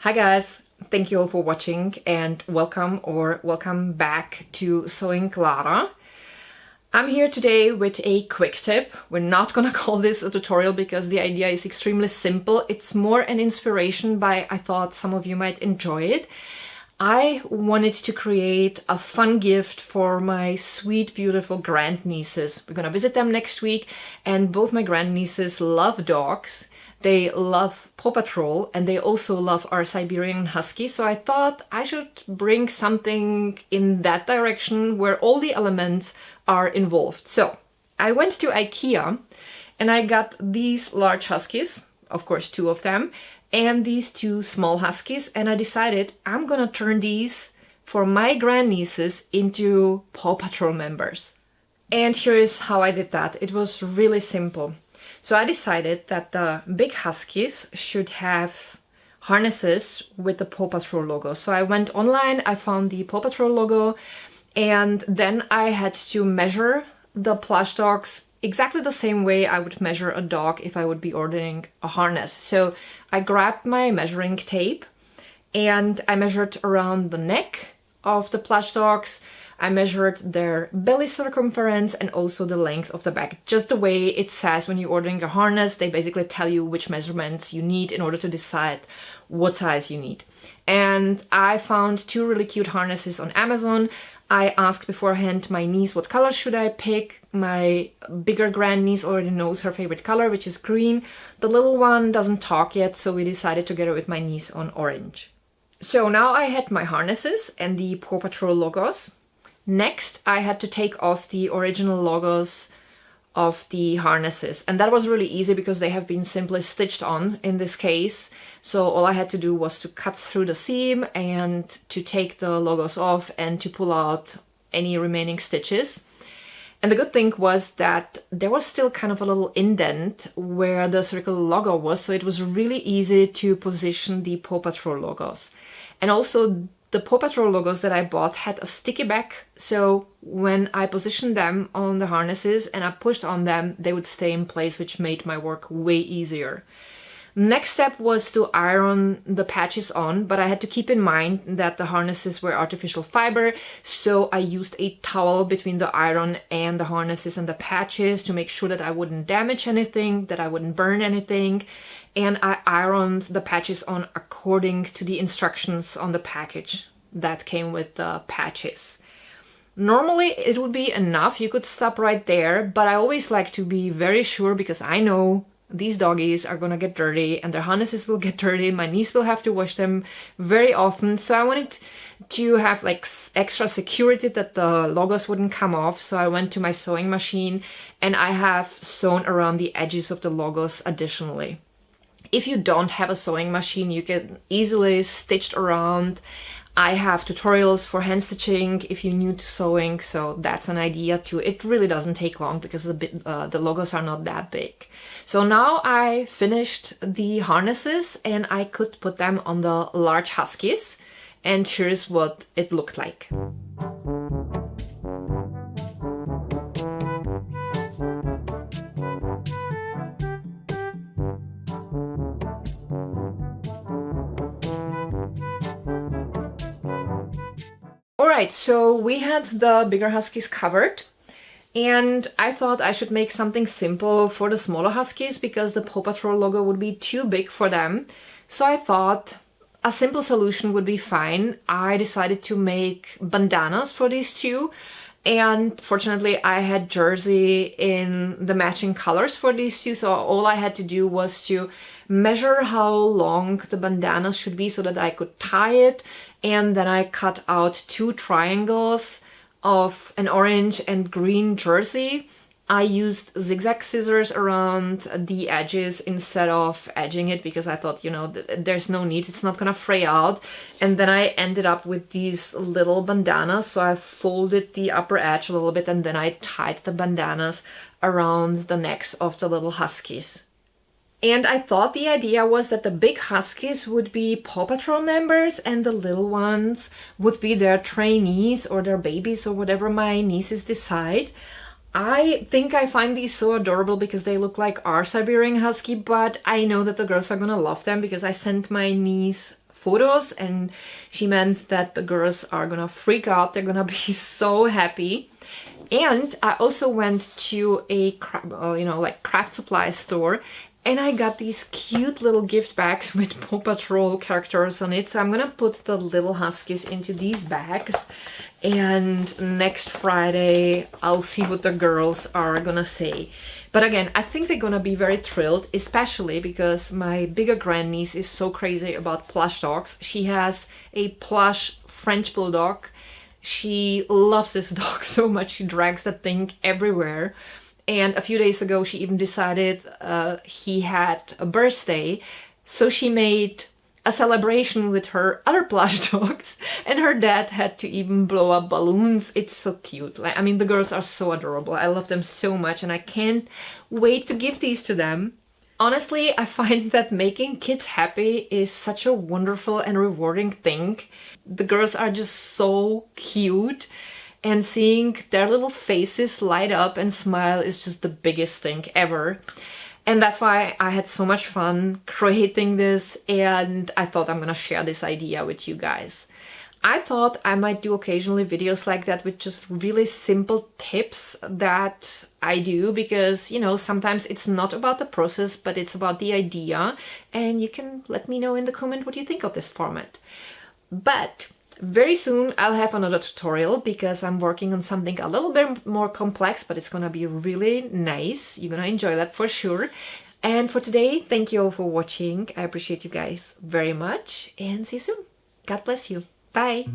Hi guys, thank you all for watching and welcome back to Sewing Clara. I'm here today with a quick tip. We're not gonna call this a tutorial because the idea is extremely simple. It's more an inspiration by I thought some of you might enjoy it. I wanted to create a fun gift for my sweet, beautiful grandnieces. We're gonna visit them next week, and both my grandnieces love dogs. They love PAW Patrol and they also love our Siberian Husky, so I thought I should bring something in that direction where all the elements are involved. So I went to Ikea and I got these large Huskies, of course 2 of them, and these 2 small Huskies, and I decided I'm gonna turn these for my grandnieces into PAW Patrol members. And here is how I did that. It was really simple. So I decided that the big Huskies should have harnesses with the PAW Patrol logo. So I went online, I found the PAW Patrol logo, and then I had to measure the plush dogs exactly the same way I would measure a dog if I would be ordering a harness. So I grabbed my measuring tape and I measured around the neck of the plush dogs. I measured their belly circumference and also the length of the back, just the way it says when you're ordering a harness. They basically tell you which measurements you need in order to decide what size you need. And I found 2 really cute harnesses on Amazon. I asked beforehand my niece what color should I pick. My bigger grandniece already knows her favorite color, which is green. The little one doesn't talk yet, so we decided to get her with my niece on orange. So now I had my harnesses and the PAW Patrol logos. Next, I had to take off the original logos of the harnesses, and that was really easy because they have been simply stitched on in this case. So all I had to do was to cut through the seam and to take the logos off and to pull out any remaining stitches. And the good thing was that there was still kind of a little indent where the circle logo was, so it was really easy to position the PAW Patrol logos. And also the PAW Patrol logos that I bought had a sticky back, so when I positioned them on the harnesses and I pushed on them, they would stay in place, which made my work way easier. Next step was to iron the patches on, but I had to keep in mind that the harnesses were artificial fiber, so I used a towel between the iron and the harnesses and the patches to make sure that I wouldn't damage anything, that I wouldn't burn anything, and I ironed the patches on according to the instructions on the package that came with the patches. Normally it would be enough, you could stop right there, but I always like to be very sure because I know these doggies are gonna get dirty and their harnesses will get dirty. My niece will have to wash them very often, so I wanted to have like extra security that the logos wouldn't come off. So I went to my sewing machine and I have sewn around the edges of the logos additionally. If you don't have a sewing machine, you can easily stitch around. I have tutorials for hand stitching if you're new to sewing, so that's an idea too. It really doesn't take long because the logos are not that big. So now I finished the harnesses and I could put them on the large Huskies, and here's what it looked like. Alright, so we had the bigger Huskies covered, and I thought I should make something simple for the smaller Huskies because the PAW Patrol logo would be too big for them. So I thought a simple solution would be fine. I decided to make bandanas for these 2, and fortunately I had jersey in the matching colors for these 2, so all I had to do was to measure how long the bandanas should be so that I could tie it, and then I cut out 2 triangles of an orange and green jersey. I used zigzag scissors around the edges instead of edging it because I thought, you know, there's no need, it's not gonna fray out. And then I ended up with these little bandanas, so I folded the upper edge a little bit and then I tied the bandanas around the necks of the little Huskies. And I thought the idea was that the big Huskies would be PAW Patrol members and the little ones would be their trainees or their babies or whatever my nieces decide. I think I find these so adorable because they look like our Siberian Husky, but I know that the girls are gonna love them because I sent my niece photos, and she meant that the girls are gonna freak out. They're gonna be so happy. And I also went to a craft supply store, and I got these cute little gift bags with PAW Patrol characters on it. So I'm gonna put the little Huskies into these bags, and next Friday I'll see what the girls are gonna say. But again, I think they're gonna be very thrilled, especially because my bigger grandniece is so crazy about plush dogs. She has a plush French Bulldog. She loves this dog so much, she drags that thing everywhere. And a few days ago, she even decided he had a birthday, so she made a celebration with her other plush dogs, and her dad had to even blow up balloons. It's so cute. Like, I mean, the girls are so adorable. I love them so much, and I can't wait to give these to them. Honestly, I find that making kids happy is such a wonderful and rewarding thing. The girls are just so cute, and seeing their little faces light up and smile is just the biggest thing ever. And that's why I had so much fun creating this, and I thought I'm gonna share this idea with you guys. I thought I might do occasionally videos like that with just really simple tips that I do, because, you know, sometimes it's not about the process, but it's about the idea, and you can let me know in the comment what you think of this format. But very soon I'll have another tutorial, because I'm working on something a little bit more complex, but it's gonna be really nice. You're gonna enjoy that for sure. And for today, thank you all for watching. I appreciate you guys very much, and see you soon. God bless you. Bye.